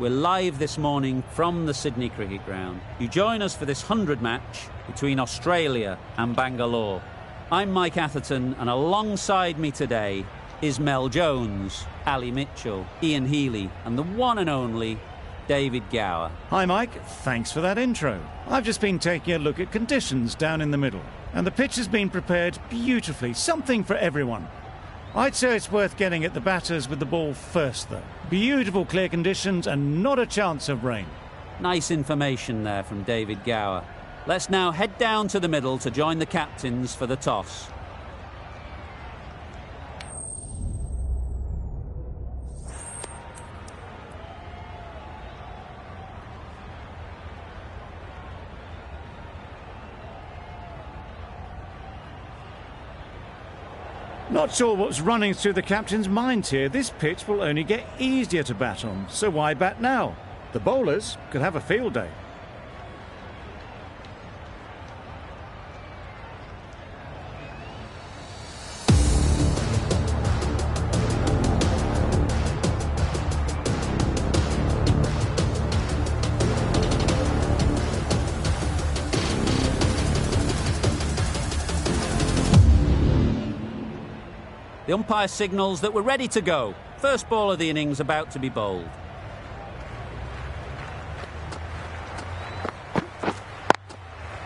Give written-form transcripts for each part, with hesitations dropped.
We're live this morning from the Sydney Cricket Ground. You join us for this 100 match between Australia and Bangalore. I'm Mike Atherton, and alongside me today is Mel Jones, Ali Mitchell, Ian Healy, and the one and only David Gower. Hi Mike, thanks for that intro. I've just been taking a look at conditions down in the middle, and the pitch has been prepared beautifully, something for everyone. I'd say it's worth getting at the batters with the ball first though. Beautiful clear conditions and not a chance of rain. Nice information there from David Gower. Let's now head down to the middle to join the captains for the toss. Not sure what's running through the captain's mind here. This pitch will only get easier to bat on, so why bat now? The bowlers could have a field day. The umpire signals that we're ready to go. First ball of the innings about to be bowled.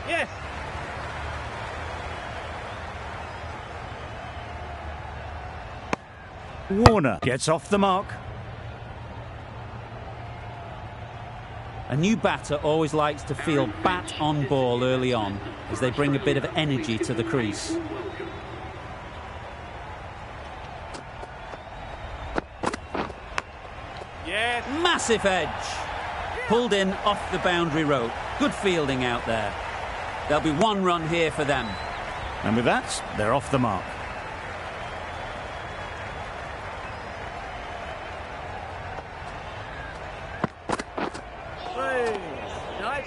Yes. Warner gets off the mark. A new batter always likes to feel bat on ball early on, as they bring a bit of energy to the crease. Yes. Massive edge. Pulled in off the boundary rope. Good fielding out there. There'll be one run here for them. And with that, they're off the mark.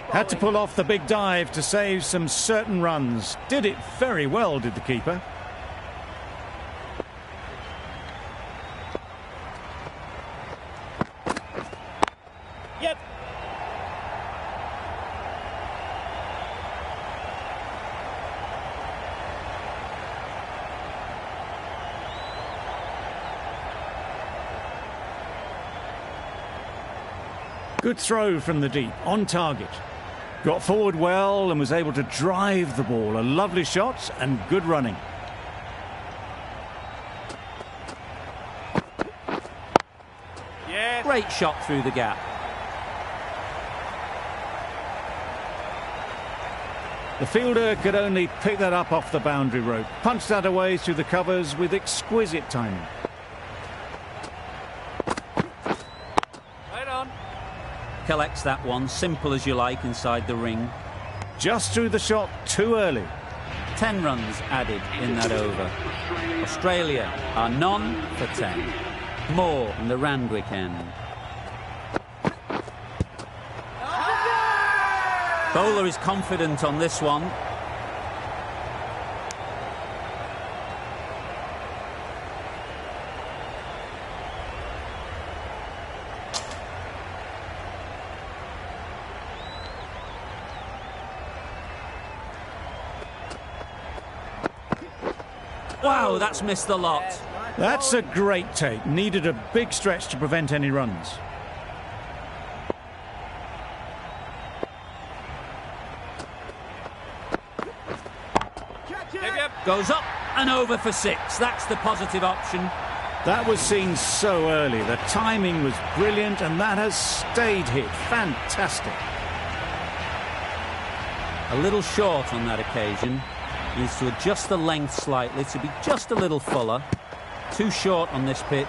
Had to pull off the big dive to save some certain runs. Did it very well, did the keeper. Yep. Good throw from the deep, on target. Got forward well and was able to drive the ball. A lovely shot and good running. Yes. Great shot through the gap. The fielder could only pick that up off the boundary rope. Punched that away through the covers with exquisite timing. Right on. Collects that one, simple as you like, inside the ring. Just threw the shot too early. 10 runs added in that over. Australia are none for 10. More in the Randwick end. Bowler is confident on this one. Wow, that's missed the lot. That's a great take. Needed a big stretch to prevent any runs. Goes up and over for 6. That's the positive option. That was seen so early. The timing was brilliant and that has stayed hit. Fantastic. A little short on that occasion. Needs to adjust the length slightly to be just a little fuller. Too short on this pitch.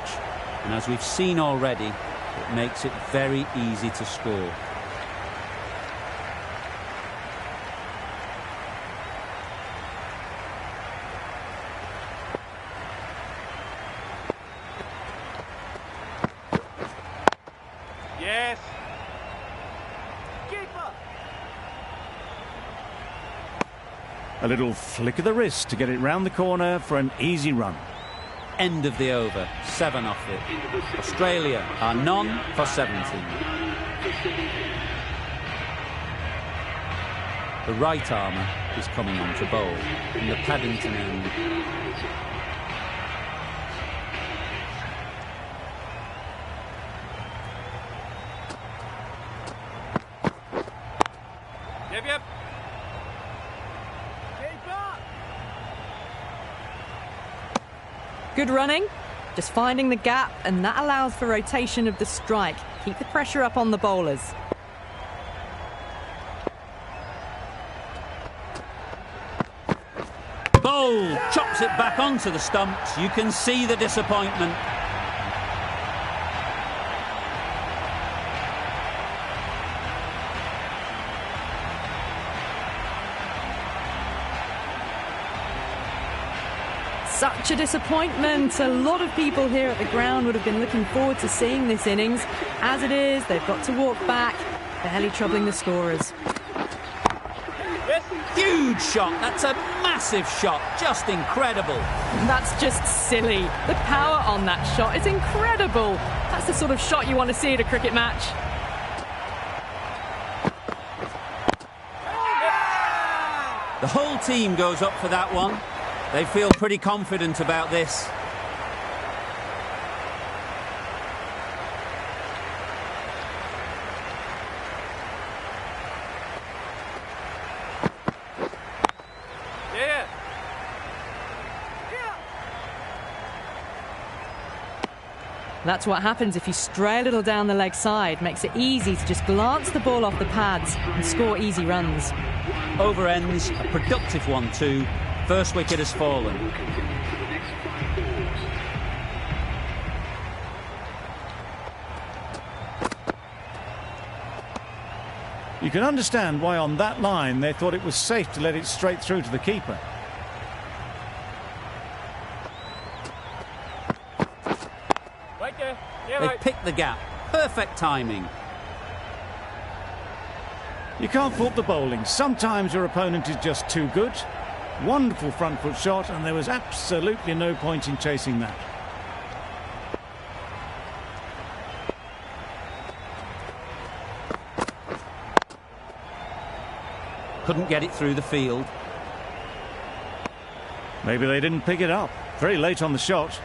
And as we've seen already, it makes it very easy to score. Yes. Keeper. A little flick of the wrist to get it round the corner for an easy run. End of the over. 7 off it. Australia are none for 17. The right armour is coming on to bowl in the Paddington end. Yep. Keeper. Good running, just finding the gap, and that allows for rotation of the strike. Keep the pressure up on the bowlers. Bowl chops it back onto the stumps. You can see the disappointment. Such a disappointment. A lot of people here at the ground would have been looking forward to seeing this innings. As it is, they've got to walk back, barely troubling the scorers. Yes. Huge shot. That's a massive shot. Just incredible. That's just silly. The power on that shot is incredible. That's the sort of shot you want to see at a cricket match. The whole team goes up for that one. They feel pretty confident about this. Yeah. That's what happens if you stray a little down the leg side. Makes it easy to just glance the ball off the pads and score easy runs. Over ends, a productive one too. First wicket has fallen. You can understand why on that line they thought it was safe to let it straight through to the keeper. Right there. Yeah, They right. picked the gap. Perfect timing. You can't fault the bowling. Sometimes your opponent is just too good. Wonderful front foot shot, and there was absolutely no point in chasing that. Couldn't get it through the field. Maybe they didn't pick it up. Very late on the shot.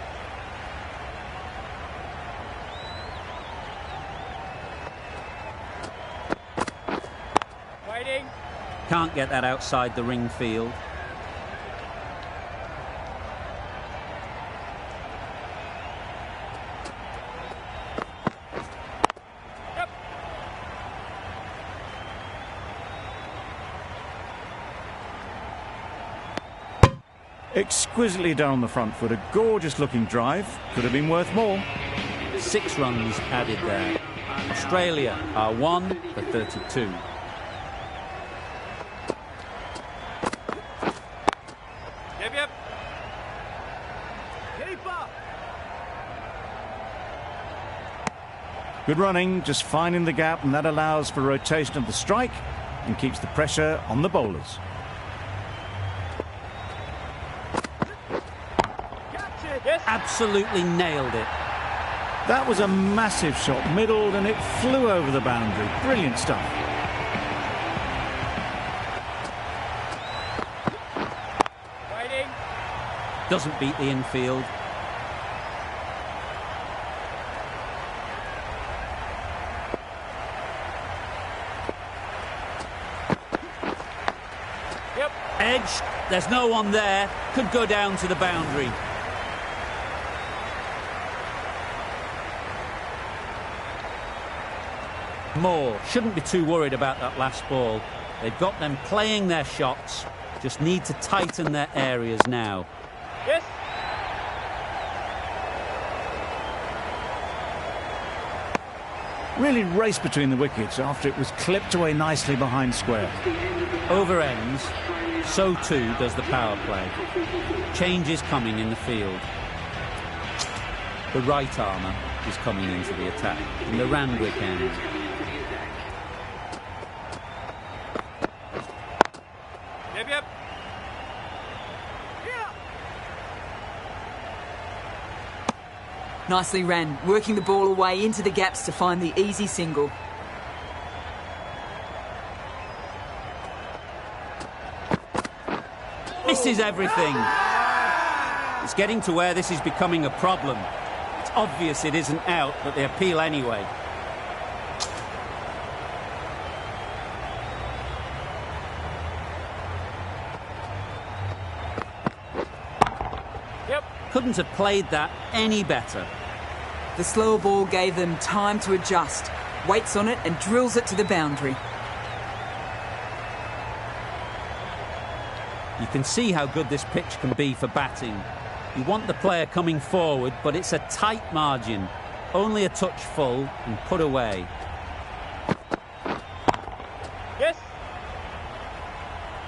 Waiting. Can't get that outside the ring field. Yep. Exquisitely done on the front foot. A gorgeous looking drive. Could have been worth more. 6 runs added there. Australia are 1 for 32. Yep. Keeper. Good running, just finding the gap, and that allows for rotation of the strike and keeps the pressure on the bowlers. Catch it. Yes. Absolutely nailed it. That was a massive shot, middled, and it flew over the boundary. Brilliant stuff. Waiting. Doesn't beat the infield. Yep. Edge. There's no one there. Could go down to the boundary. Moore shouldn't be too worried about that last ball. They've got them playing their shots. Just need to tighten their areas now. Yes. Really raced between the wickets after it was clipped away nicely behind square. Over ends. So too does the power play. Changes coming in the field. The right armour is coming into the attack in the Randwick end. Yep. Nicely ran, working the ball away into the gaps to find the easy single. Misses everything. It's getting to where this is becoming a problem. It's obvious it isn't out, but they appeal anyway. Couldn't have played that any better. The slower ball gave them time to adjust, waits on it and drills it to the boundary. You can see how good this pitch can be for batting. You want the player coming forward, but it's a tight margin. Only a touch full and put away. Yes.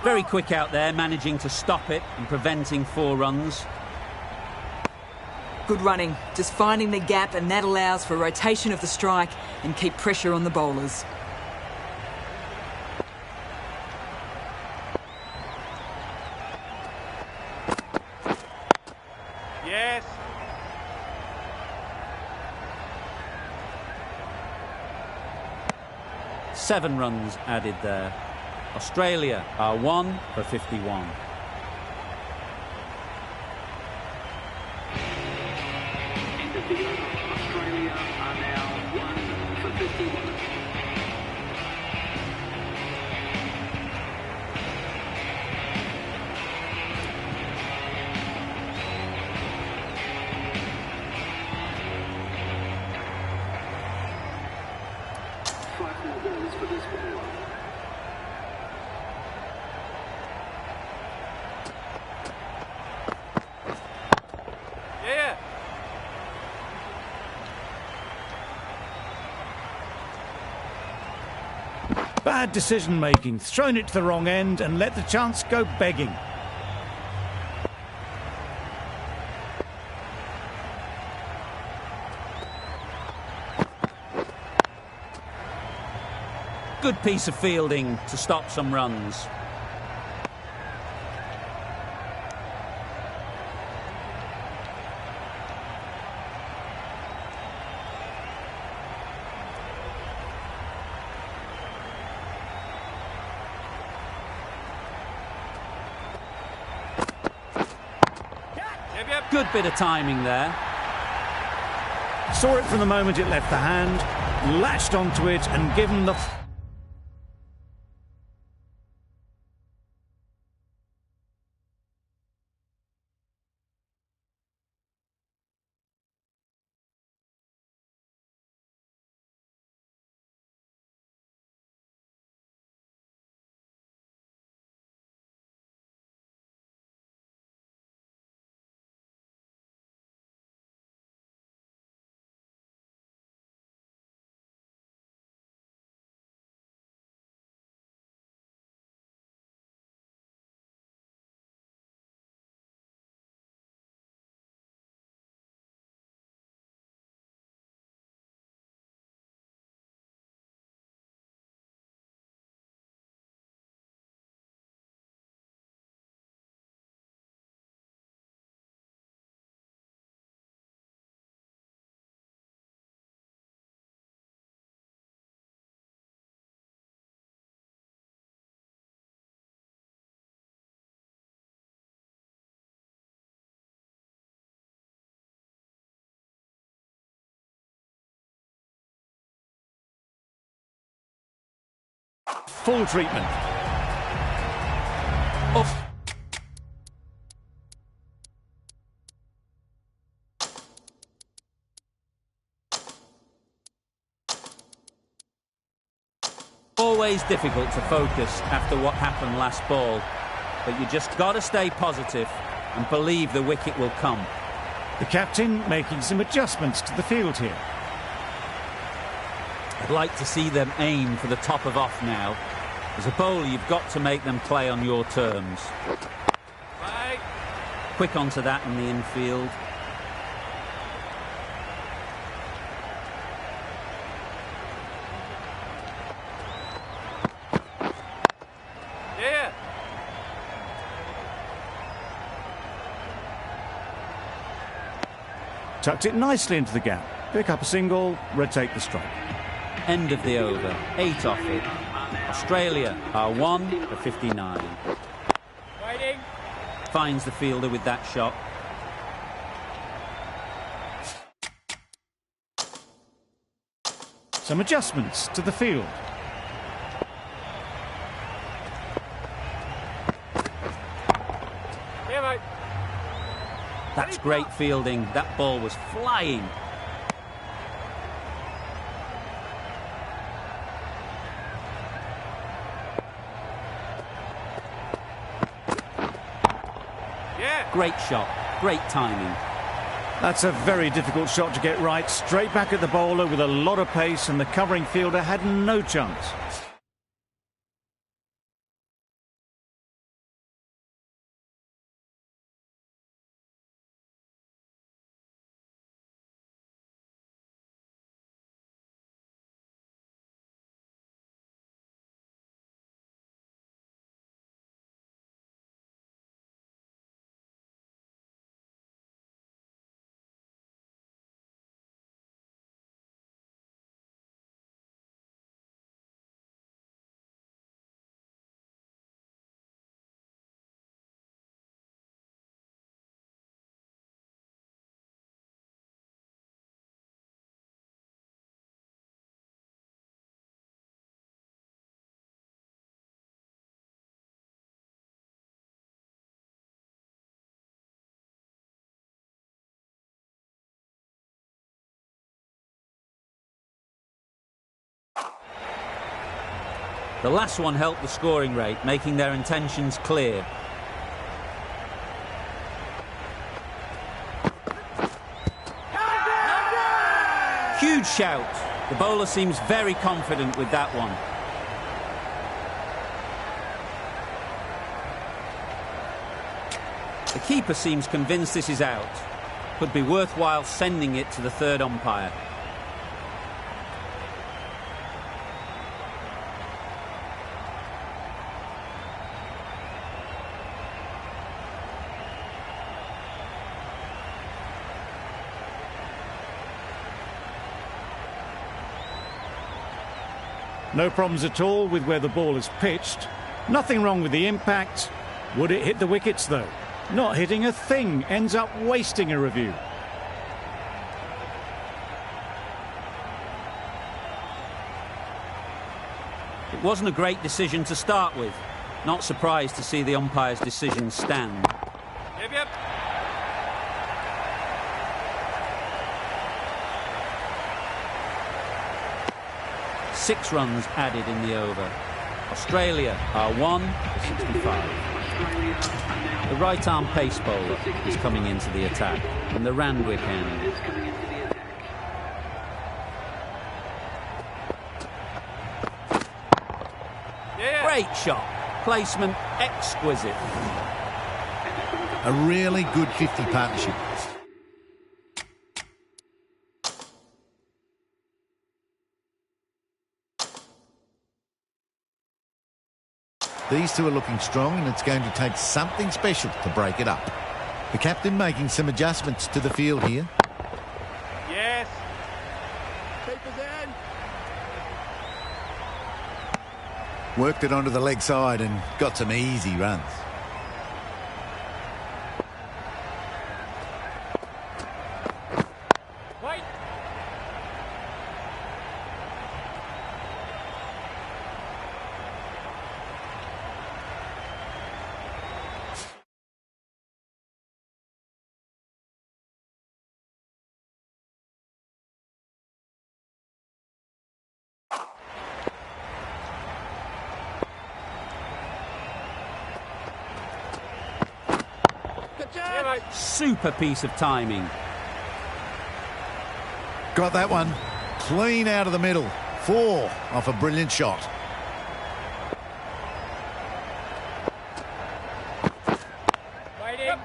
Very quick out there, managing to stop it and preventing 4 runs. Good running, just finding the gap, and that allows for rotation of the strike and keep pressure on the bowlers. Yes. Seven runs added there. Australia are 1 for 51. Australia are now 1 for 51. Five more balls for this bowler. Yeah. Bad decision-making, thrown it to the wrong end and let the chance go begging. Good piece of fielding to stop some runs. Good bit of timing there. Saw it from the moment it left the hand, latched onto it and given the... Full treatment. Off. Always difficult to focus after what happened last ball, but you just got to stay positive and believe the wicket will come. The captain making some adjustments to the field here. I'd like to see them aim for the top of off now. As a bowler, you've got to make them play on your terms. Right. Quick onto that in the infield. Yeah. Tucked it nicely into the gap. Pick up a single, rotate the strike. End of the over. 8 off it. Australia are 1 for 59. Waiting. Finds the fielder with that shot. Some adjustments to the field. Here, mate. That's great fielding. That ball was flying. Yeah. Great shot. Great timing. That's a very difficult shot to get right. Straight back at the bowler with a lot of pace, and the covering fielder had no chance. The last one helped the scoring rate, making their intentions clear. Huge shout. The bowler seems very confident with that one. The keeper seems convinced this is out. Could be worthwhile sending it to the third umpire. No problems at all with where the ball is pitched. Nothing wrong with the impact. Would it hit the wickets, though? Not hitting a thing. Ends up wasting a review. It wasn't a great decision to start with. Not surprised to see the umpire's decision stand. Yep, yep. Six runs added in the over. Australia are 1 for 65. The right-arm pace bowler is coming into the attack from the Randwick end. Yeah. Great shot. Placement exquisite. A really good 50 partnership. These two are looking strong, and it's going to take something special to break it up. The captain making some adjustments to the field here. Yes. Keepers in. Worked it onto the leg side and got some easy runs. Wait. Here, mate. Super piece of timing. Got that one. Clean out of the middle. 4 off a brilliant shot. Waiting.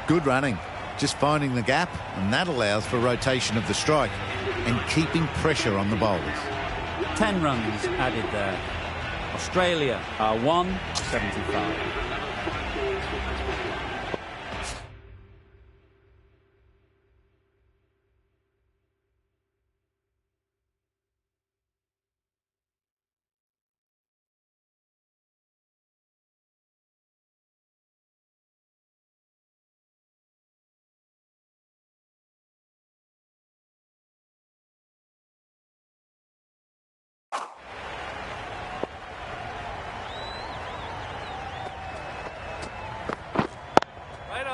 Good running. Just finding the gap, and that allows for rotation of the strike and keeping pressure on the bowlers. 10 runs added there. Australia are 175.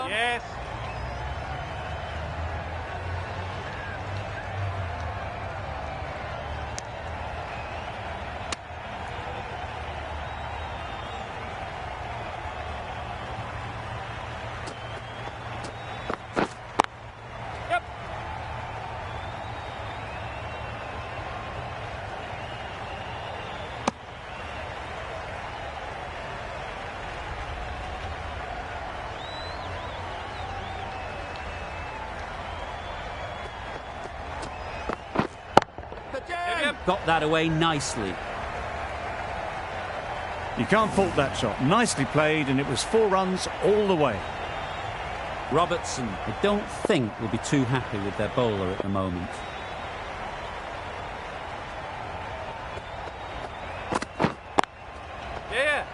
Yes. Yep. Got that away nicely. You can't fault that shot. Nicely played, and it was 4 runs all the way. Robertson, I don't think, will be too happy with their bowler at the moment. Yeah.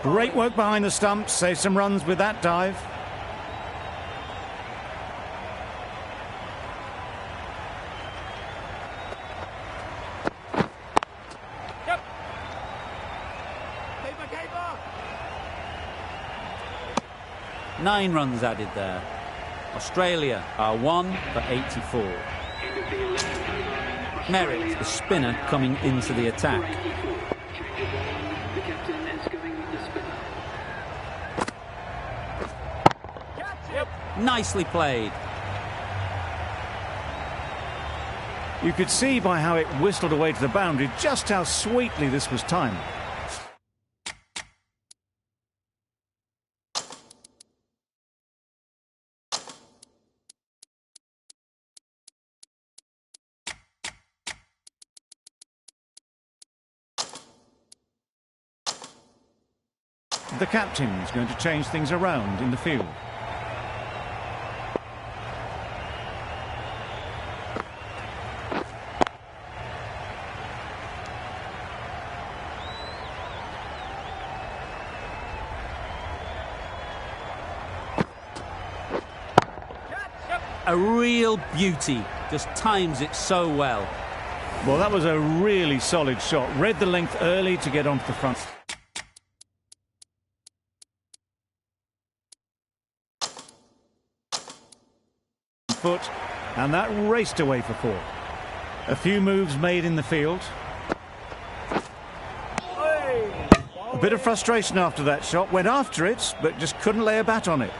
Great work behind the stumps. Saved some runs with that dive. Yep. Keeper. 9 runs added there. Australia are 1 for 84. Merritt, the spinner, coming into the attack. The captain is going with the spinner. Yep. Nicely played. You could see by how it whistled away to the boundary just how sweetly this was timed. The captain's going to change things around in the field. A real beauty. Just times it so well. Well, that was a really solid shot. Read the length early to get onto the front foot, and that raced away for 4. A few moves made in the field. A bit of frustration after that shot. Went after it, but just couldn't lay a bat on it.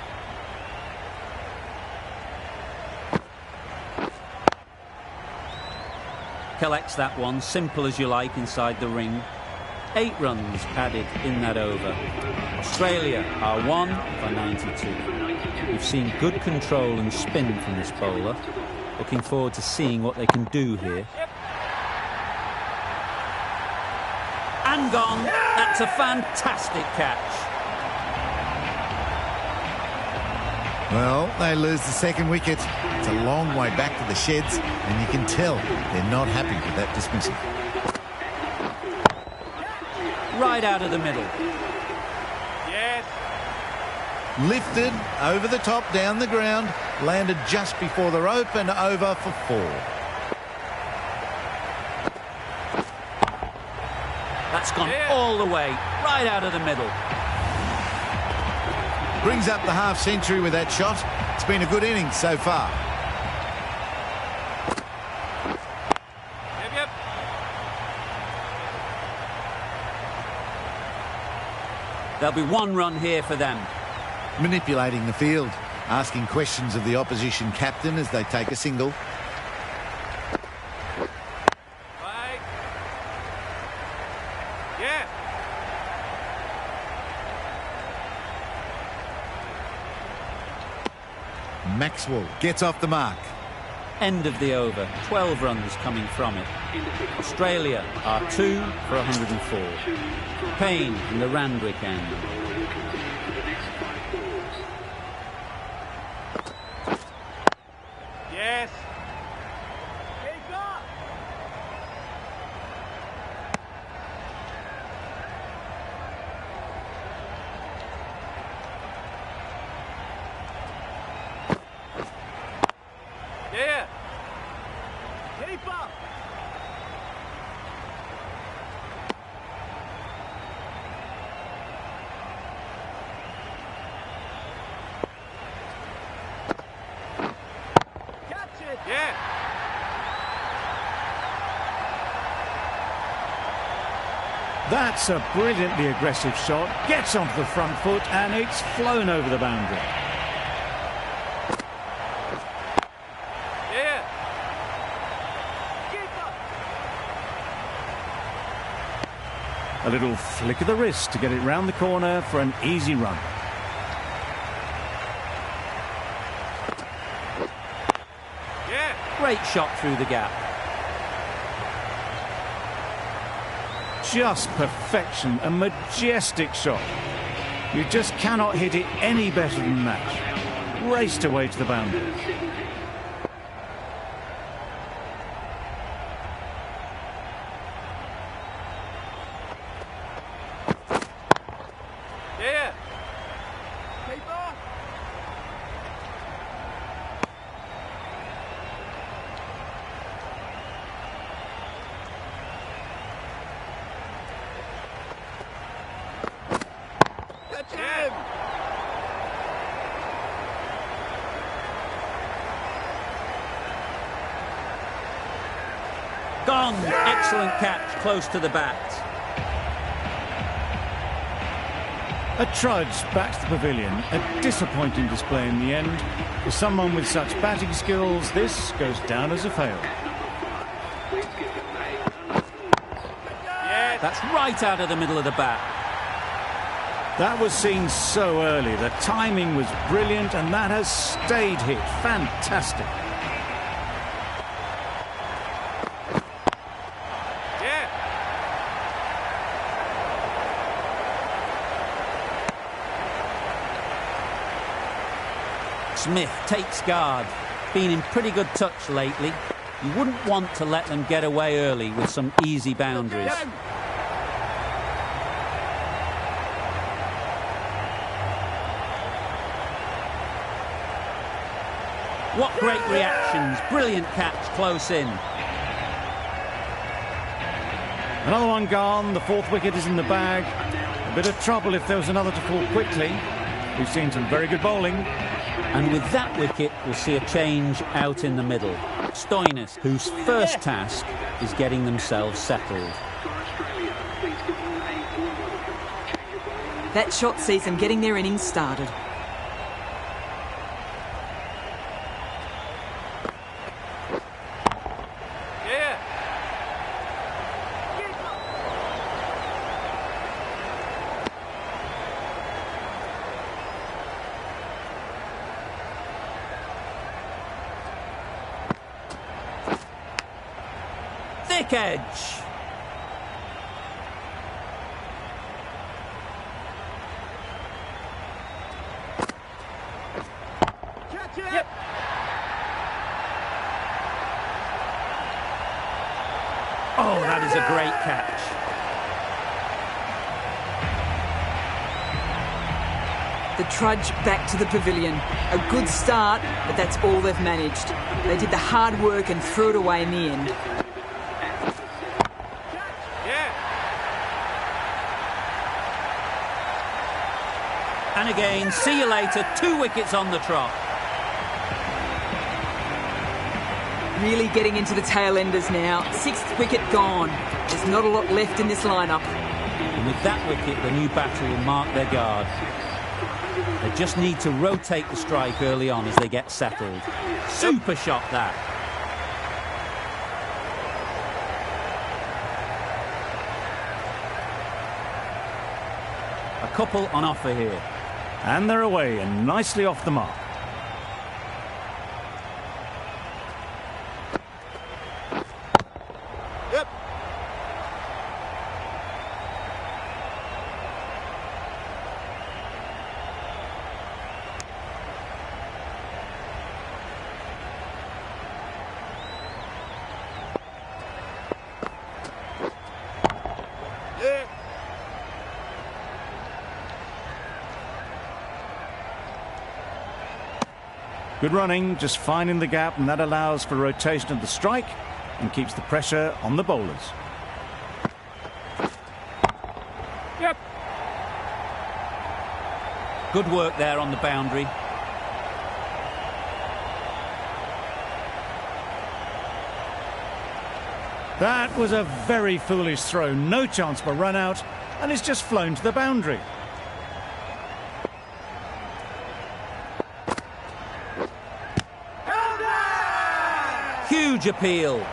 Collects that one, simple as you like, inside the ring. 8 runs added in that over. Australia are 1 for 92. We've seen good control and spin from this bowler. Looking forward to seeing what they can do here. And gone. That's a fantastic catch. Well, they lose the second wicket. It's a long way back to the sheds, and you can tell they're not happy with that dismissal. Right out of the middle. Yes. Lifted over the top, down the ground, landed just before the rope and over for 4. That's gone all the way, right out of the middle. Brings up the half-century with that shot. It's been a good innings so far. Yep. There'll be 1 run here for them. Manipulating the field, asking questions of the opposition captain as they take a single. Yeah. Maxwell gets off the mark. End of the over. 12 runs coming from it. Australia are 2 for 104. Payne in the Randwick end. Yes. Keep up. Yeah. Keep up. Catch it. Yeah. That's a brilliantly aggressive shot. Gets onto the front foot and it's flown over the boundary. Yeah. Keep up. A little flick of the wrist to get it round the corner for an easy run. Yeah. Great shot through the gap. Just perfection, a majestic shot. You just cannot hit it any better than that. Raced away to the boundary. Yeah. Keep up. Catch him. Gone. Excellent catch close to the bat. A trudge back to the pavilion. A disappointing display in the end. For someone with such batting skills, this goes down as a fail. Yes. That's right out of the middle of the bat. That was seen so early. The timing was brilliant and that has stayed hit. Fantastic. Yeah. Smith takes guard. Been in pretty good touch lately. You wouldn't want to let them get away early with some easy boundaries. Yep. What great reactions. Brilliant catch close in. Another one gone. The fourth wicket is in the bag. A bit of trouble if there was another to fall quickly. We've seen some very good bowling. And with that wicket, we'll see a change out in the middle. Stoinis, whose first task is getting themselves settled. That shot sees them getting their innings started. Yeah. Thick edge. Catch it. Yep. Oh, that is a great catch. The trudge back to the pavilion. A good start, but that's all they've managed. They did the hard work and threw it away in the end. Yeah. And again, see you later. 2 wickets on the trot. Really getting into the tail enders now. 6th wicket gone. There's not a lot left in this lineup. And with that wicket, the new batter will mark their guard. They just need to rotate the strike early on as they get settled. Super shot, that. couple on offer here. And they're away and nicely off the mark. Yep. Yeah. Good running, just finding the gap, and that allows for rotation of the strike and keeps the pressure on the bowlers. Yep. Good work there on the boundary. That was a very foolish throw, no chance for run out, and it's just flown to the boundary. Huge appeal.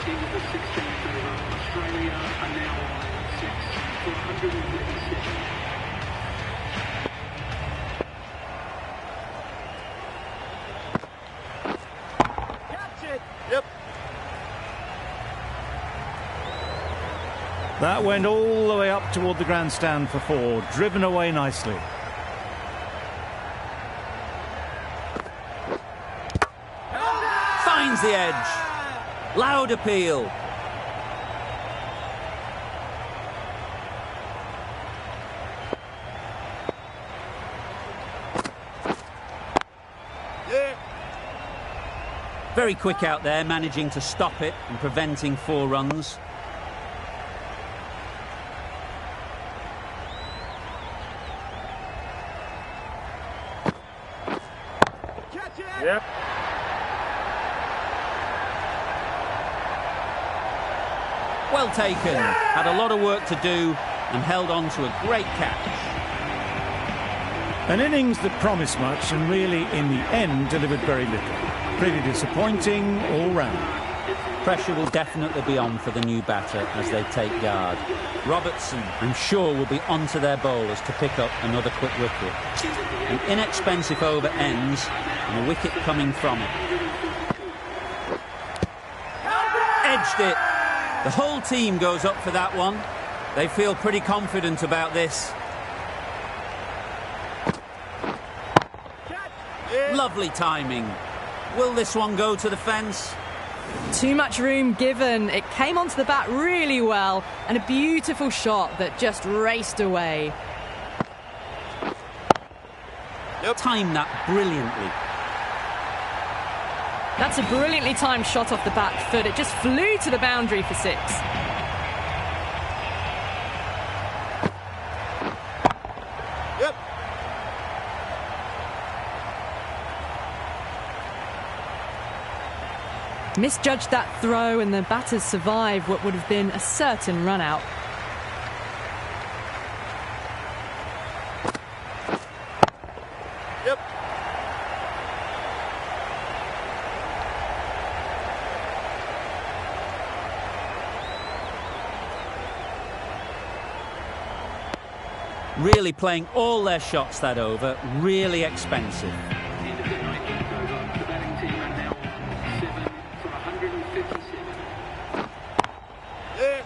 Team number 16 over Australia are now on 6 for 136. Catch it. Yep. That went all the way up toward the grandstand for 4, driven away nicely. Finds the edge. Loud appeal. Yeah. Very quick out there, managing to stop it and preventing 4 runs. Catch it. Yep. Well taken. Had a lot of work to do and held on to a great catch. An innings that promised much and really, in the end, delivered very little. Pretty disappointing all round. Pressure will definitely be on for the new batter as they take guard. Robertson, I'm sure, will be onto their bowlers to pick up another quick wicket. An inexpensive over ends and a wicket coming from it. Edged it. The whole team goes up for that one. They feel pretty confident about this. Lovely timing. Will this one go to the fence? Too much room given. It came onto the bat really well, and a beautiful shot that just raced away. Timed that brilliantly. That's a brilliantly timed shot off the back foot. It just flew to the boundary for 6. Yep. Misjudged that throw, and the batters survived what would have been a certain run out. Yep. Really playing all their shots that over. Really expensive. End of the 19th over. The batting team are now on 7 for 157. Yeah.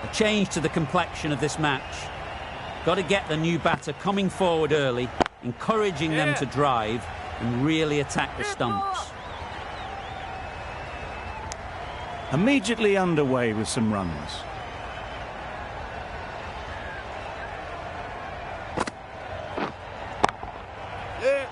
A change to the complexion of this match. Got to get the new batter coming forward early, encouraging them to drive and really attack the stumps. Immediately underway with some runs. Yeah.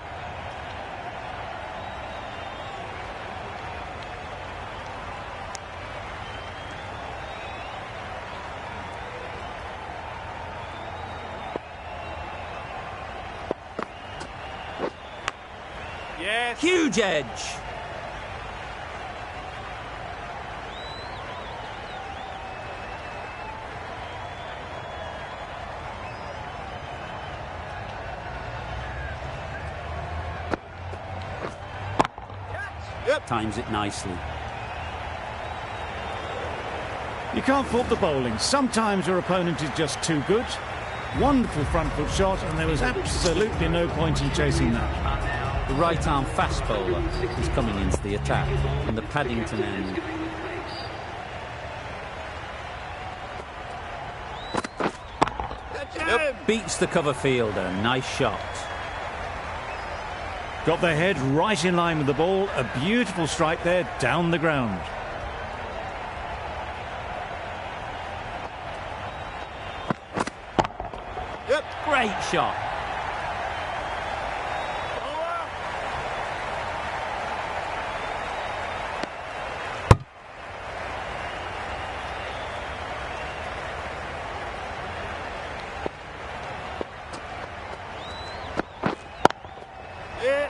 Yes. Huge edge. Yep. Times it nicely. You can't fault the bowling. Sometimes your opponent is just too good. Wonderful front foot shot, and there was absolutely no point in chasing that. The right-arm fast bowler is coming into the attack on the Paddington end. Catch him! Beats the cover fielder. Nice shot. Got their head right in line with the ball. A beautiful strike there down the ground. Yep. Great shot.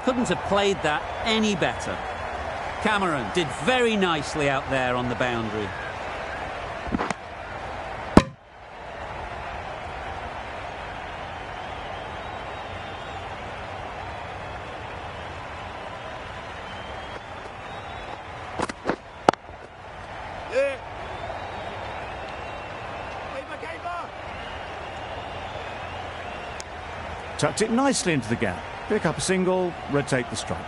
Couldn't have played that any better. Cameron did very nicely out there on the boundary. Yeah. Keeper. Tucked it nicely into the gap. Pick up a single, rotate the strike.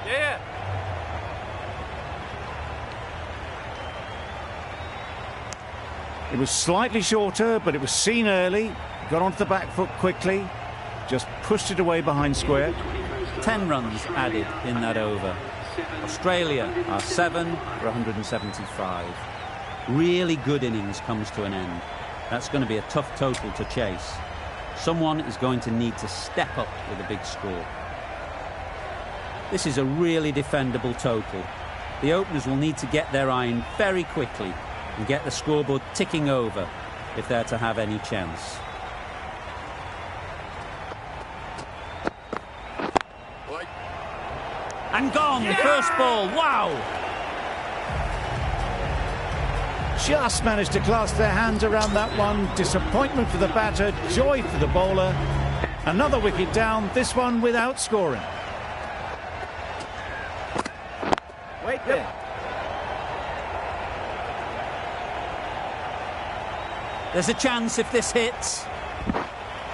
Yeah. It was slightly shorter, but it was seen early. Got onto the back foot quickly. Just pushed it away behind square. 10 runs added in that over. Australia are 7 for 175. Really good innings comes to an end. That's going to be a tough total to chase. Someone is going to need to step up with a big score. This is a really defendable total. The openers will need to get their iron very quickly and get the scoreboard ticking over if they're to have any chance. And gone, the first ball, wow! Just managed to clasp their hands around that one. Disappointment for the batter, joy for the bowler. Another wicket down, this one without scoring. Wait there. There's a chance if this hits.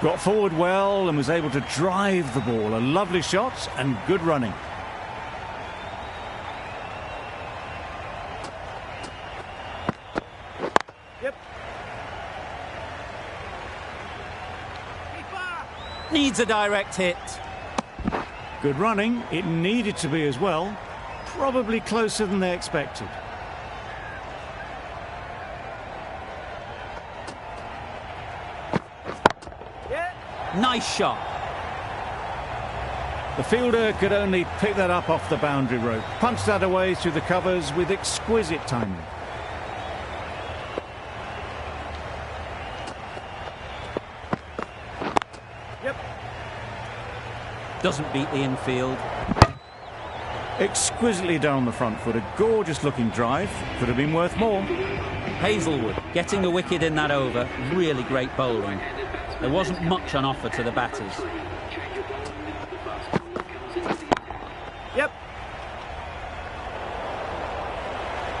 Got forward well and was able to drive the ball. A lovely shot and good running. Yep. Needs a direct hit. Good running. It needed to be as well. Probably closer than they expected. Nice shot. The fielder could only pick that up off the boundary rope. Punched that away through the covers with exquisite timing. Yep. Doesn't beat the infield. Exquisitely down the front foot. A gorgeous looking drive. Could have been worth more. Hazelwood getting a wicket in that over. Really great bowling. There wasn't much on offer to the batters. Yep.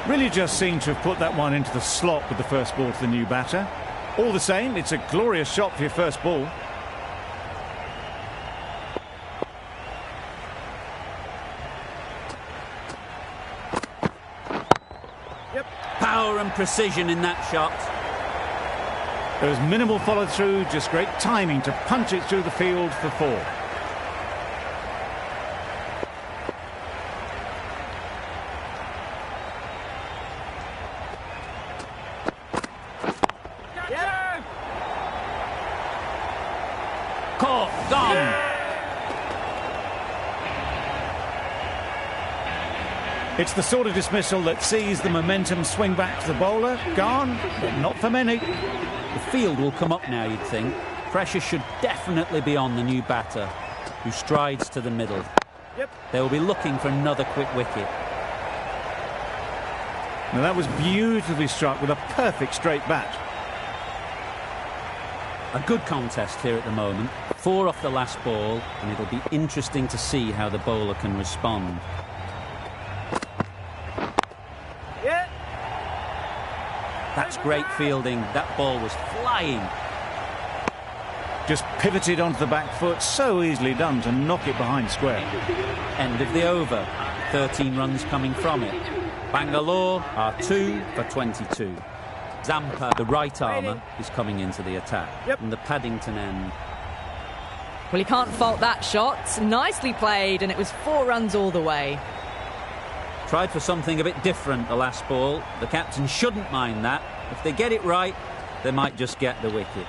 Really just seemed to have put that one into the slot with the first ball to the new batter. All the same, it's a glorious shot for your first ball. Yep. Power and precision in that shot. There was minimal follow-through, just great timing to punch it through the field for 4. Yep. Caught, gone. It's the sort of dismissal that sees the momentum swing back to the bowler. Gone, but not for many. The field will come up now, you'd think. Pressure should definitely be on the new batter, who strides to the middle. Yep. They will be looking for another quick wicket. Now that was beautifully struck with a perfect straight bat. A good contest here at the moment. 4 off the last ball, and it'll be interesting to see how the bowler can respond. Yeah. That's great fielding. That ball was flying. Just pivoted onto the back foot, so easily done to knock it behind square. End of the over. 13 runs coming from it. Bangalore are 2 for 22. Zampa, the right armour, is coming into the attack. Yep. From the Paddington end. Well, you can't fault that shot. Nicely played, and it was 4 runs all the way. Tried for something a bit different the last ball. The captain shouldn't mind that. If they get it right, they might just get the wicket.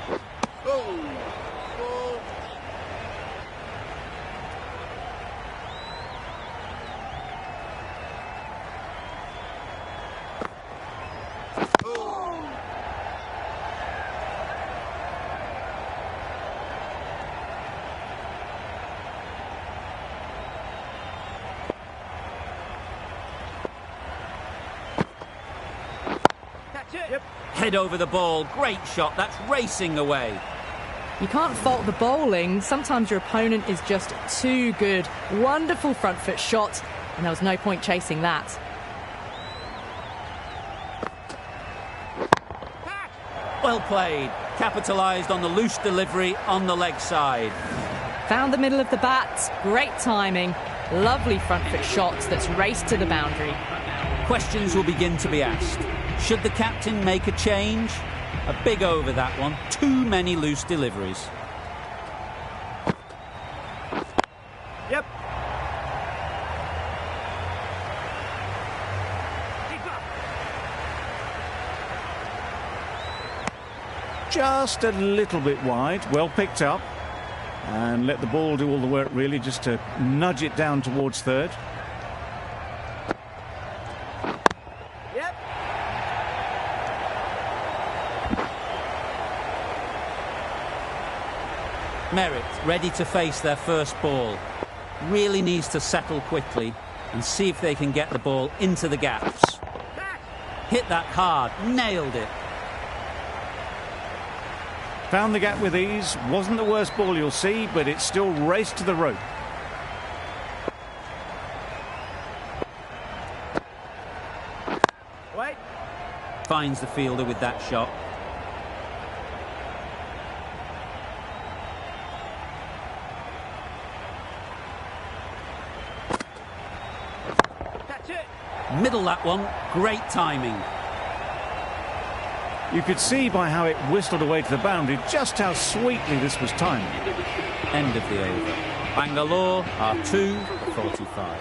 Yep. Head over the ball. Great shot. That's racing away. You can't fault the bowling. Sometimes your opponent is just too good. Wonderful front foot shot, and there was no point chasing that. Well played. Capitalised on the loose delivery on the leg side. Found the middle of the bat. Great timing. Lovely front foot shot that's raced to the boundary. Questions will begin to be asked. Should the captain make a change? A big over that one. Too many loose deliveries. Yep. Just a little bit wide, well picked up. And let the ball do all the work really, just to nudge it down towards third. Yep. Merritt ready to face their first ball. Really needs to settle quickly and see if they can get the ball into the gaps. Hit that hard, nailed it. Found the gap with ease. Wasn't the worst ball you'll see, but it still raced to the rope. Wait. Finds the fielder with that shot. That's it. Middle that one. Great timing. You could see by how it whistled away to the boundary just how sweetly this was timed. End of the over. Bangalore are 2 for 45.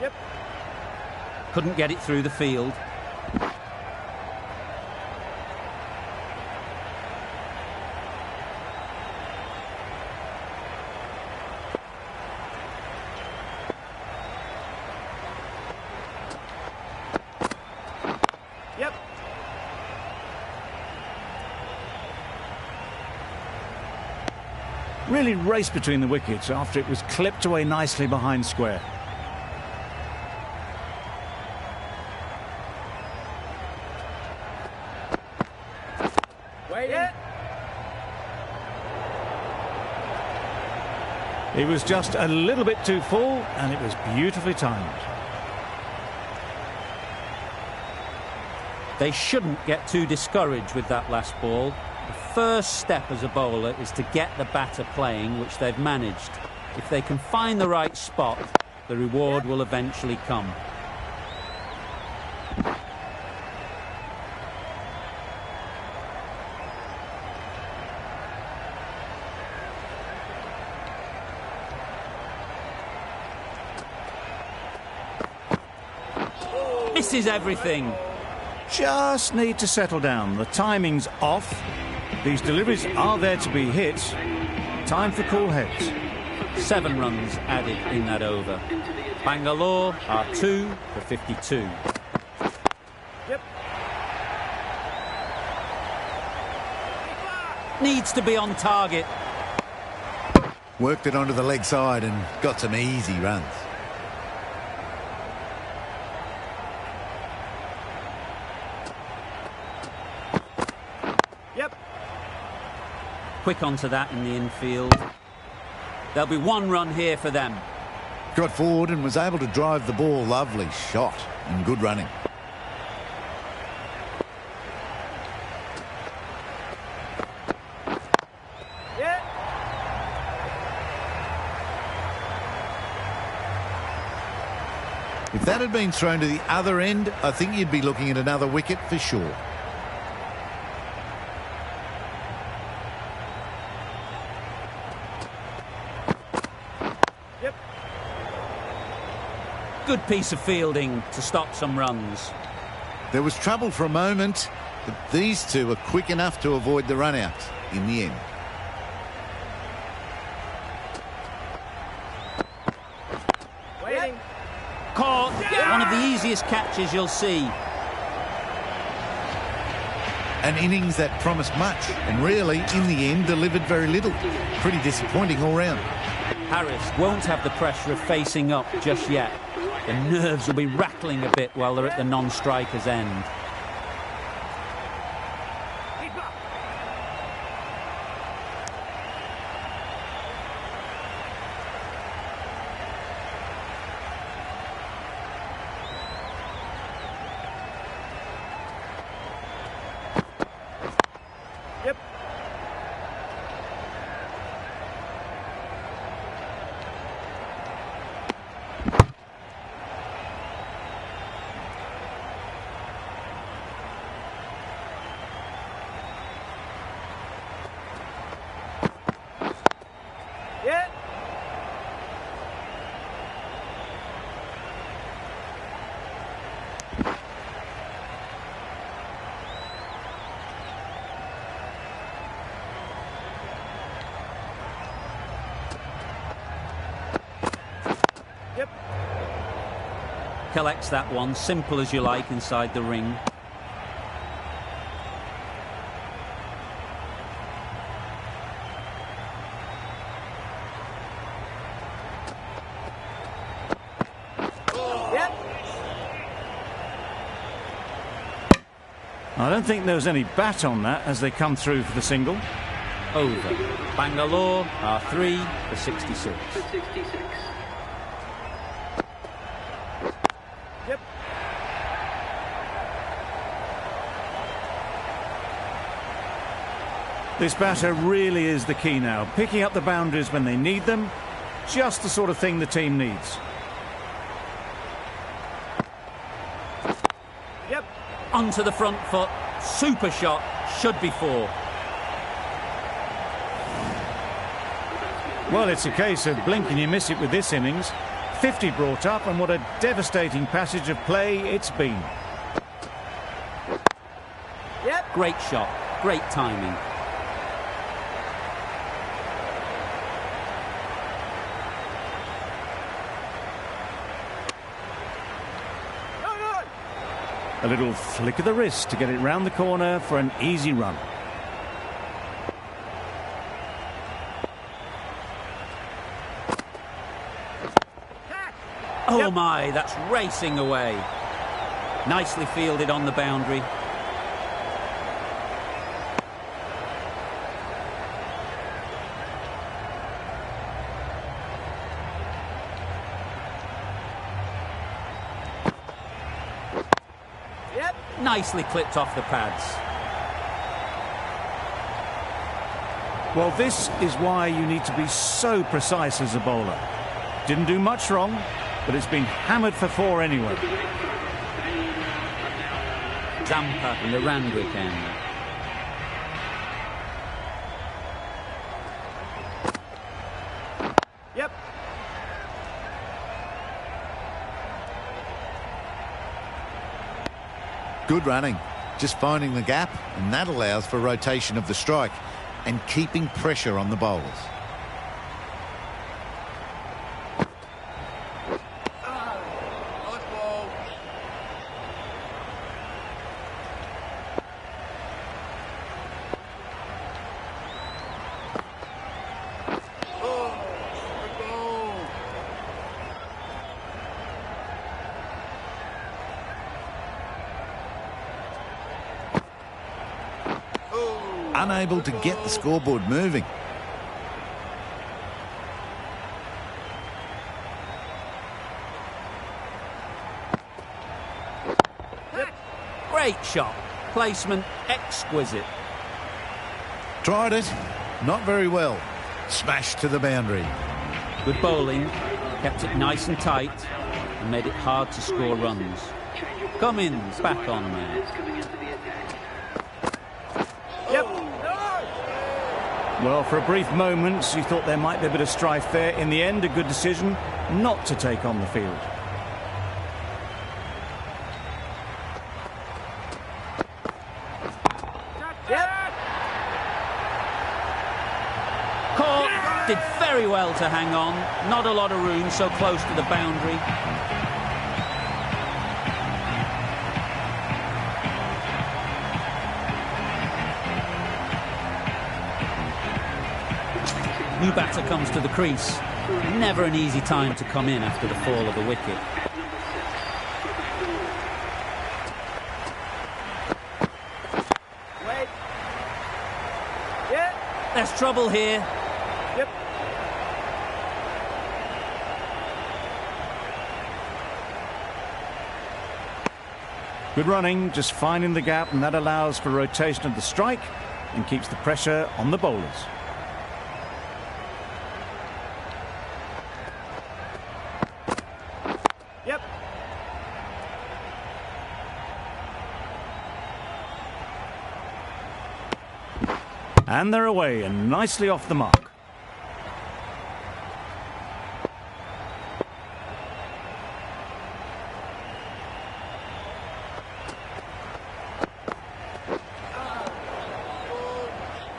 Yep. Couldn't get it through the field. Yep. Really raced between the wickets after it was clipped away nicely behind square. Wait. Yeah. It was just a little bit too full, and it was beautifully timed. They shouldn't get too discouraged with that last ball. The first step as a bowler is to get the batter playing, which they've managed. If they can find the right spot, the reward will eventually come. Misses everything. Just need to settle down. The timing's off. These deliveries are there to be hit. Time for cool heads. 7 runs added in that over. Bangalore are 2 for 52. Yep. Needs to be on target. Worked it onto the leg side and got some easy runs. Yep. Quick onto that in the infield. There'll be one run here for them. Got forward and was able to drive the ball. Lovely shot and good running. Yeah. If that had been thrown to the other end, I think you'd be looking at another wicket for sure. Yep. Good piece of fielding to stop some runs. There was trouble for a moment, but these two are quick enough to avoid the run-out in the end. Waiting. Caught. One of the easiest catches you'll see. An innings that promised much and really, in the end, delivered very little. Pretty disappointing all round. Harris won't have the pressure of facing up just yet. The nerves will be rattling a bit while they're at the non-striker's end. Keep up. Yep. Yeah. Yep. Collects that one, simple as you like, inside the ring. Yep. I don't think there was any bat on that as they come through for the single. Over. Bangalore are 3 for 66. For 66. Yep. This batter really is the key now. Picking up the boundaries when they need them. Just the sort of thing the team needs. Yep. Onto the front foot. Super shot. Should be 4. Well, it's a case of blink and you miss it with this innings. 50 brought up, and what a devastating passage of play it's been. Yep. Great shot. Great timing. No, no. A little flick of the wrist to get it round the corner for an easy run. Oh Yep. my, that's racing away. Nicely fielded on the boundary. Yep. Nicely clipped off the pads. Well, this is why you need to be so precise as a bowler. Didn't do much wrong, but it's been hammered for 4 anyway. Zampa and the Randwick end. Yep. Good running. Just finding the gap, and that allows for rotation of the strike and keeping pressure on the bowlers. unable to get the scoreboard moving. Great shot. Placement exquisite. Tried it, not very well. Smashed to the boundary. Good bowling, kept it nice and tight and made it hard to score runs. Cummins back on now. Yep. Well, for a brief moment, you thought there might be a bit of strife there. In the end, a good decision not to take on the field. Caught, did very well to hang on. Not a lot of room, so close to the boundary. New batter comes to the crease. Never an easy time to come in after the fall of a wicket. Wait. Yeah. There's trouble here. Yep. Good running, just finding the gap, and that allows for rotation of the strike and keeps the pressure on the bowlers. Yep. And they're away and nicely off the mark.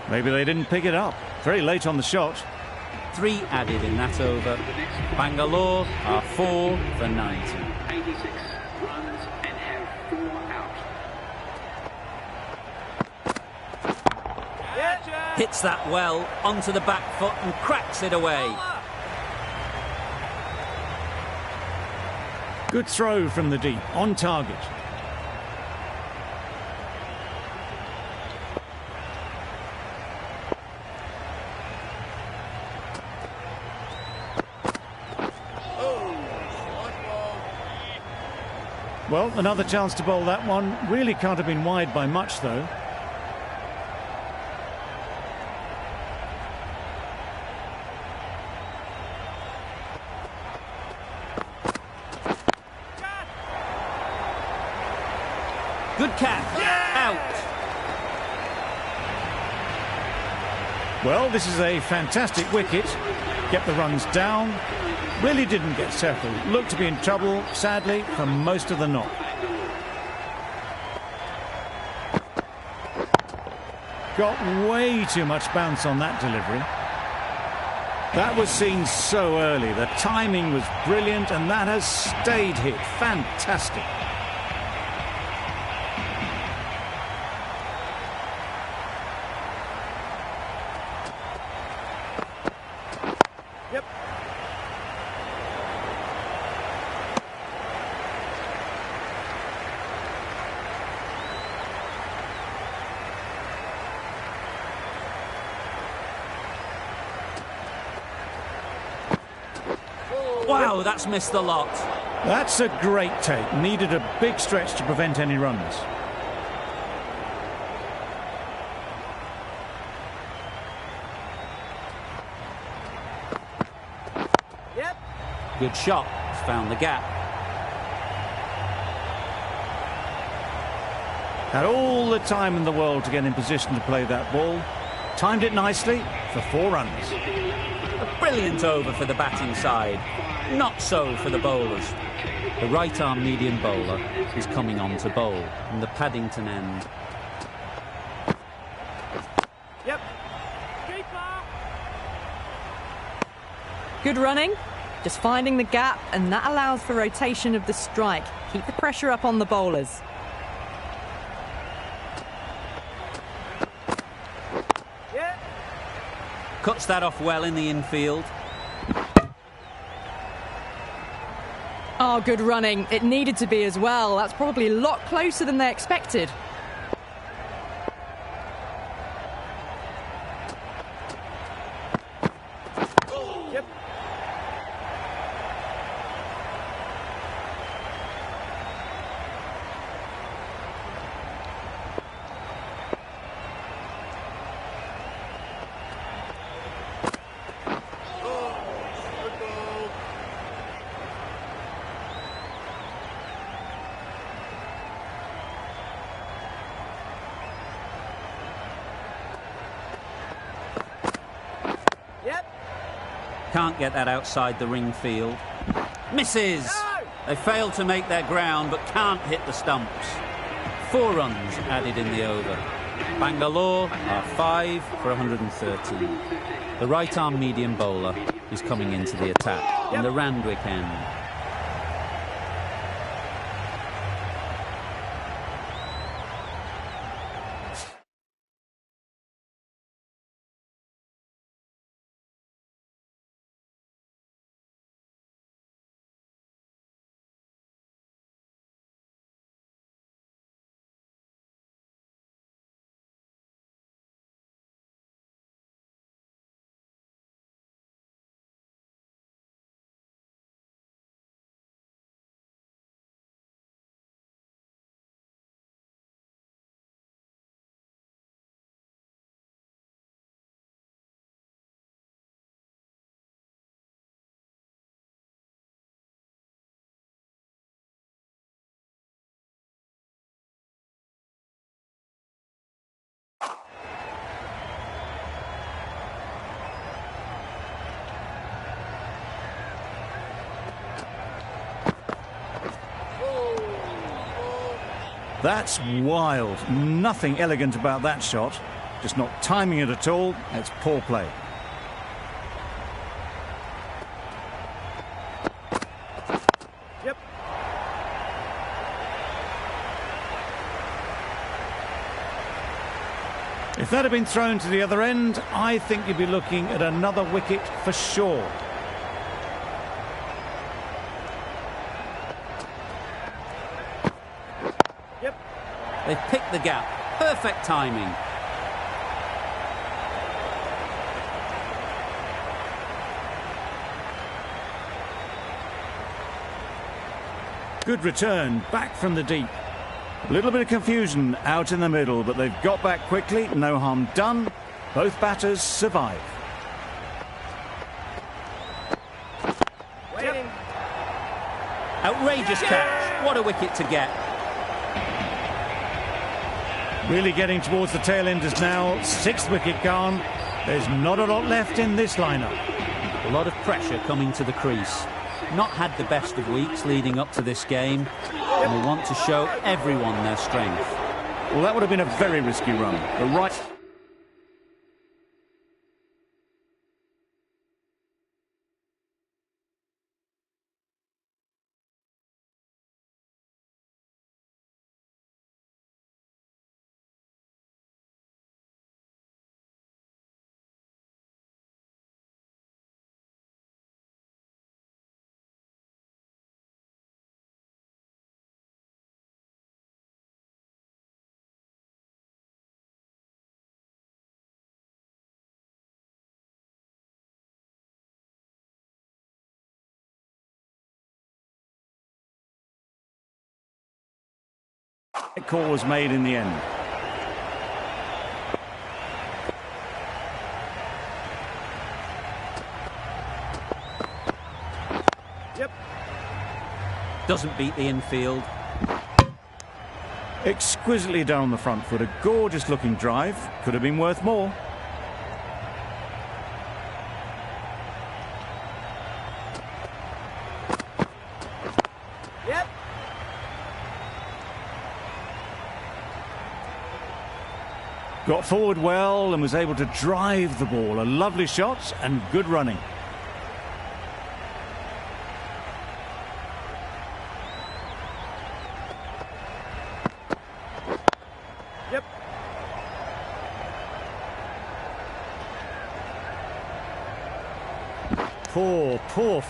Maybe they didn't pick it up. Very late on the shot. 3 added in that over. Bangalore are 4 for 90. 86 runs and have 4 out. Yeah. Hits that well onto the back foot and cracks it away. Good throw from the deep, on target. Well, another chance to bowl that one. Really can't have been wide by much, though. Good catch. Out. Well, this is a fantastic wicket. Get the runs down. Really didn't get settled. Looked to be in trouble, sadly, for most of the knock. Got way too much bounce on that delivery. That was seen so early. The timing was brilliant, and that has stayed hit. Fantastic. Yep. Wow, that's missed the lot. That's a great take. Needed a big stretch to prevent any runs. Yep. Good shot. He's found the gap. Had all the time in the world to get in position to play that ball. Timed it nicely for 4 runs. A brilliant over for the batting side. Not so for the bowlers. The right-arm medium bowler is coming on to bowl from the Paddington end. Yep. Keeper. Good running, just finding the gap, and that allows for rotation of the strike. Keep the pressure up on the bowlers. Yeah. Cuts that off well in the infield. Oh, good running. It needed to be as well. That's probably a lot closer than they expected. Can't get that outside the ring field. Misses! They fail to make their ground but can't hit the stumps. 4 runs added in the over. Bangalore are 5 for 113. The right-arm medium bowler is coming into the attack in the Randwick end. That's wild. Nothing elegant about that shot. Just not timing it at all. It's poor play. Yep. If that had been thrown to the other end, I think you'd be looking at another wicket for sure. They've picked the gap. Perfect timing. Good return, back from the deep. A little bit of confusion out in the middle, but they've got back quickly. No harm done. Both batters survive. Waiting. Outrageous catch. What a wicket to get. Really getting towards the tail enders now. 6th wicket gone. There's not a lot left in this lineup. A lot of pressure coming to the crease. Not had the best of weeks leading up to this game, and they want to show everyone their strength. Well, that would have been a very risky run. The right... call was made in the end. Yep. Doesn't beat the infield. Exquisitely down the front foot. A gorgeous looking drive. Could have been worth more. Yep. Got forward well and was able to drive the ball. A lovely shot and good running. Yep. Poor.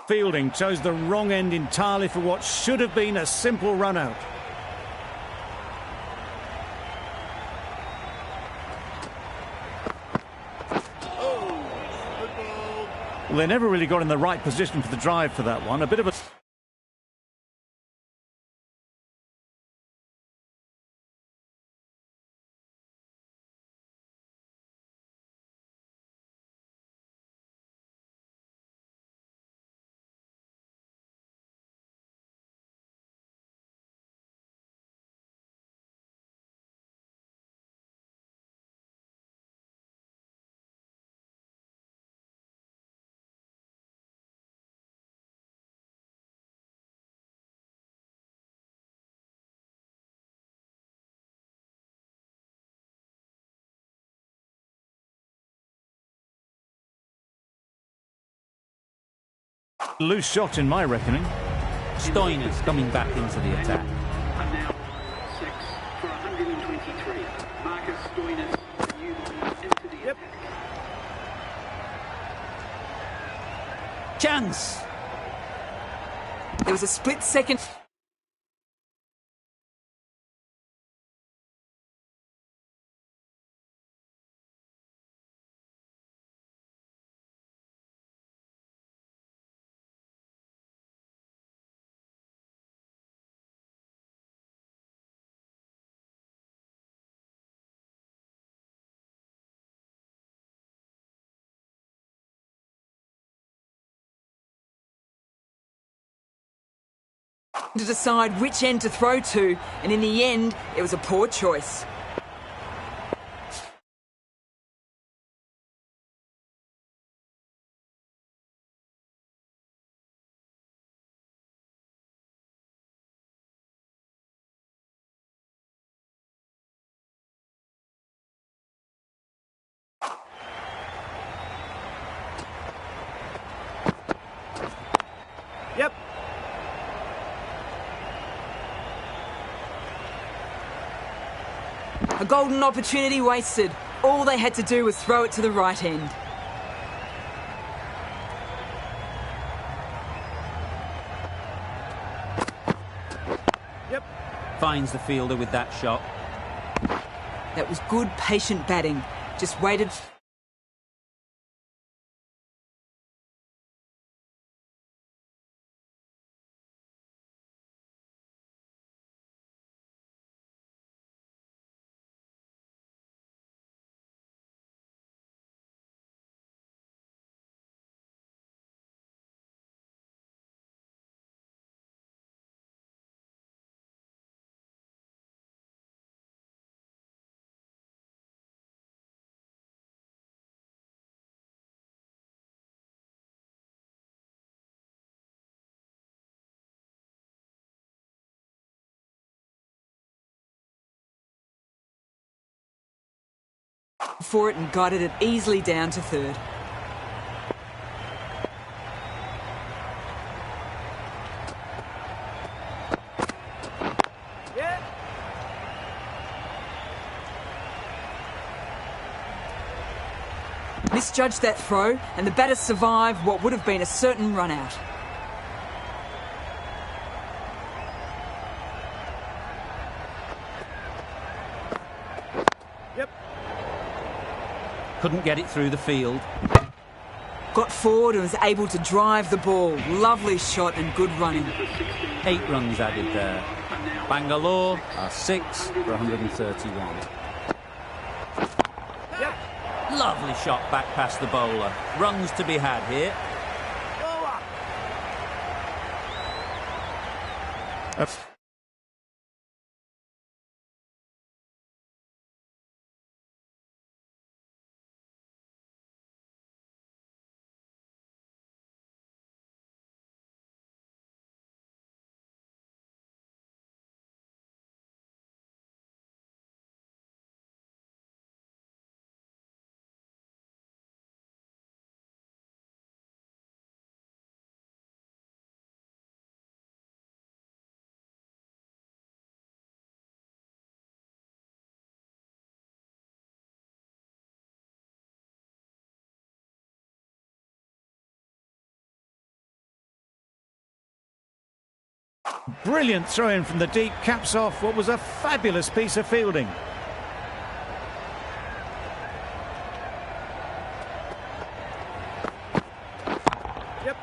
Fielding chose the wrong end entirely for what should have been a simple run out. Well, they never really got in the right position for the drive for that one. A bit of a... Loose shot in my reckoning. Stoinis coming back into the attack. And now line 6 for 123. Marcus Stoinis, the new line into the attack. Chance! There was a split second. To decide which end to throw to, and in the end, it was a poor choice. Yep. A golden opportunity wasted. All they had to do was throw it to the right end. Yep. Finds the fielder with that shot. That was good, patient batting. Just waited. For it and guided it easily down to third. Yeah. Misjudged that throw, and the batter survived what would have been a certain run out. Yep. Couldn't get it through the field. Got forward and was able to drive the ball. Lovely shot and good running. 8 runs added there. Bangalore are 6 for 131. Yep. Lovely shot back past the bowler. Runs to be had here. Over. Brilliant throw in from the deep, caps off what was a fabulous piece of fielding. Yep.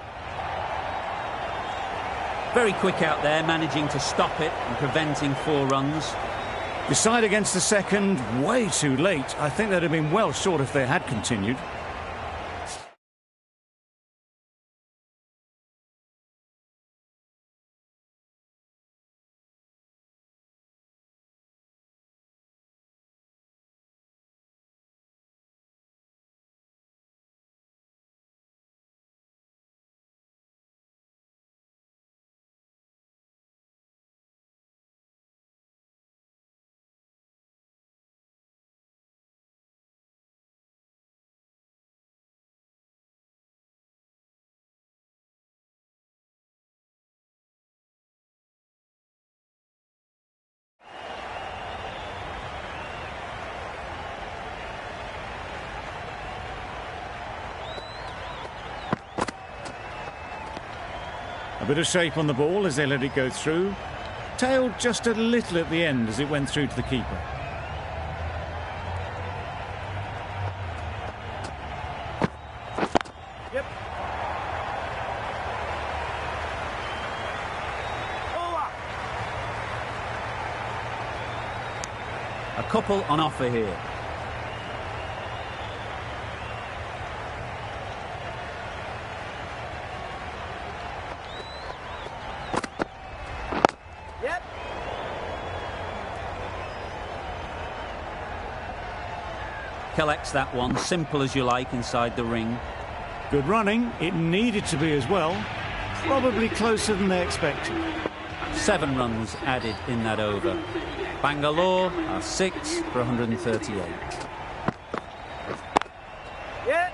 Very quick out there, managing to stop it and preventing 4 runs. Decide against the second, way too late. I think they'd have been well short if they had continued. A bit of shape on the ball as they let it go through. Tailed just a little at the end as it went through to the keeper. Yep. A couple on offer here. Yep. Collects that one, simple as you like, inside the ring. Good running. It needed to be as well. Probably closer than they expected. 7 runs added in that over. Bangalore are 6 for 138. Yeah.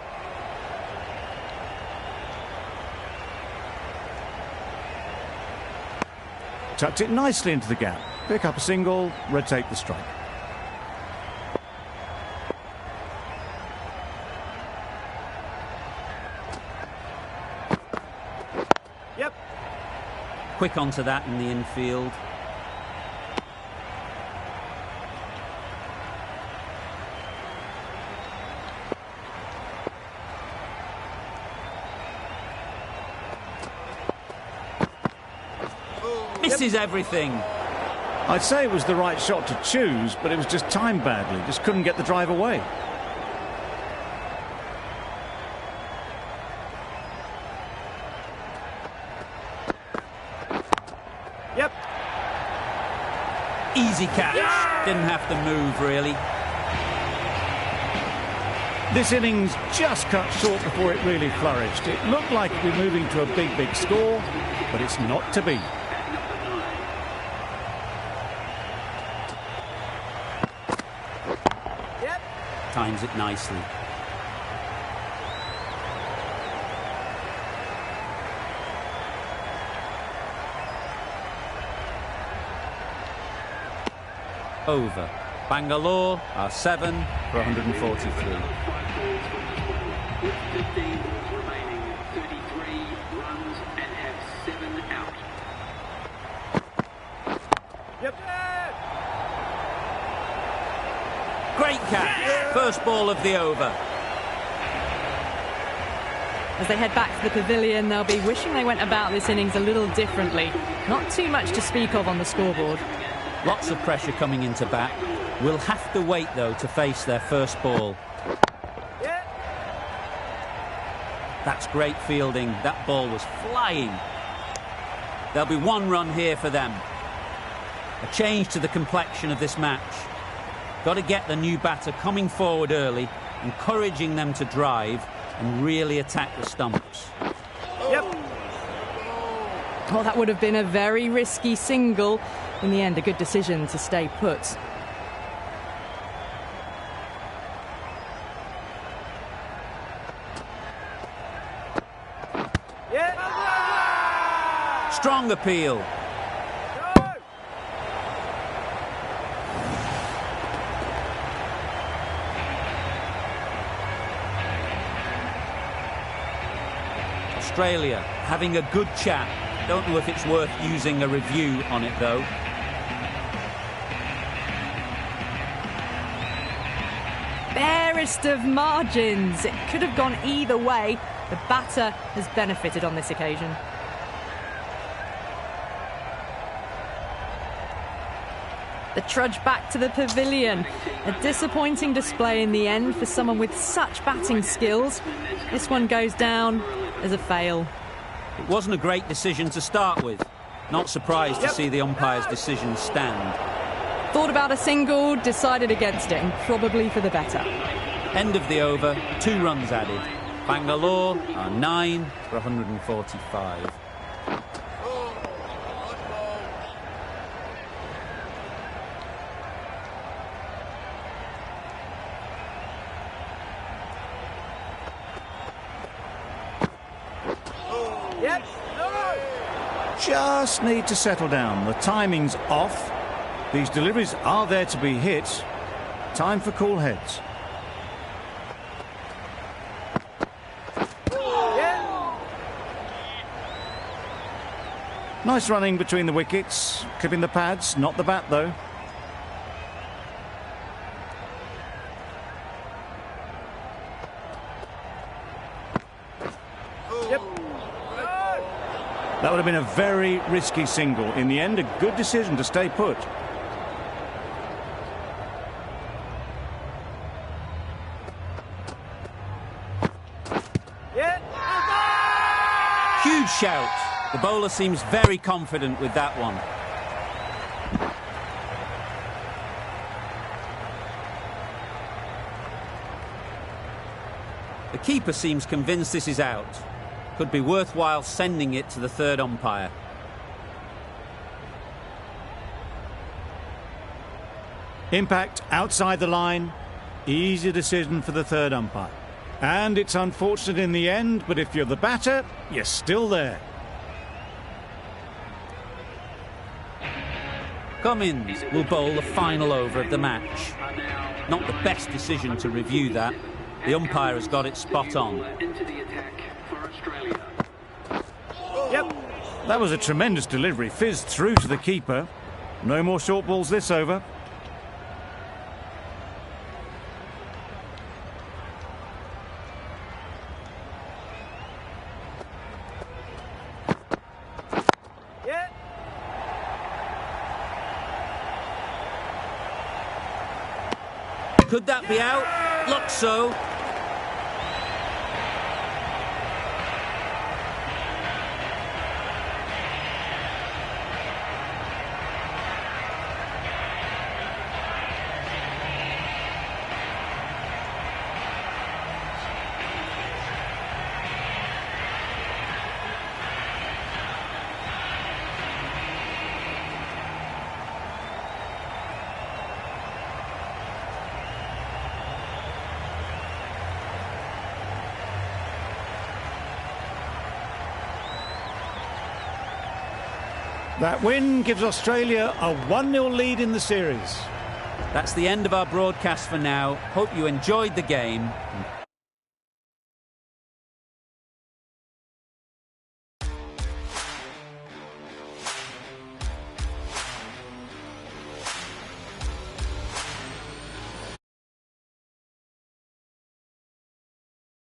Tucked it nicely into the gap. Pick up a single, rotate the strike. Yep. Quick onto that in the infield. Misses everything. I'd say it was the right shot to choose, but it was just timed badly. Just couldn't get the drive away. Yep. Easy catch. Didn't have to move, really. This innings just cut short before it really flourished. It looked like we're moving to a big score, but it's not to be. Yep. Times it nicely. Over. Bangalore are 7 for 143. 5 balls with 15 balls remaining, 33 runs and have 7 out. Yep. Great catch. First ball of the over. As they head back to the pavilion, they'll be wishing they went about this innings a little differently. Not too much to speak of on the scoreboard. Lots of pressure coming into bat. Will have to wait, though, to face their first ball. Yeah. That's great fielding. That ball was flying. There'll be 1 run here for them. A change to the complexion of this match. Got to get the new batter coming forward early, encouraging them to drive and really attack the stumps. Yep. Well, that would have been a very risky single. In the end, a good decision to stay put. Yeah. Strong appeal. Go. Australia having a good chat. Don't know if it's worth using a review on it, though. Barest of margins. It could have gone either way. The batter has benefited on this occasion. The trudge back to the pavilion. A disappointing display in the end for someone with such batting skills. This one goes down as a fail. It wasn't a great decision to start with. Not surprised to see the umpire's decision stand. Thought about a single, decided against it, and probably for the better. End of the over, 2 runs added. Bangalore are 9 for 145. Yep. No. Just need to settle down. The timing's off. These deliveries are there to be hit. Time for cool heads. Yeah. Nice running between the wickets, clipping the pads, not the bat though. Yep. That would have been a very risky single. In the end, a good decision to stay put. Yeah. Huge shout. The bowler seems very confident with that one. The keeper seems convinced this is out. Could be worthwhile sending it to the third umpire. Impact outside the line. Easy decision for the third umpire. And it's unfortunate in the end, but if you're the batter, you're still there. Cummins will bowl the final over of the match. Not the best decision to review that. The umpire has got it spot on. Into the attack for Australia. Yep. That was a tremendous delivery. Fizzed through to the keeper. No more short balls this over. Yeah. Could that be out? Looks so. That win gives Australia a 1-0 lead in the series. That's the end of our broadcast for now. Hope you enjoyed the game.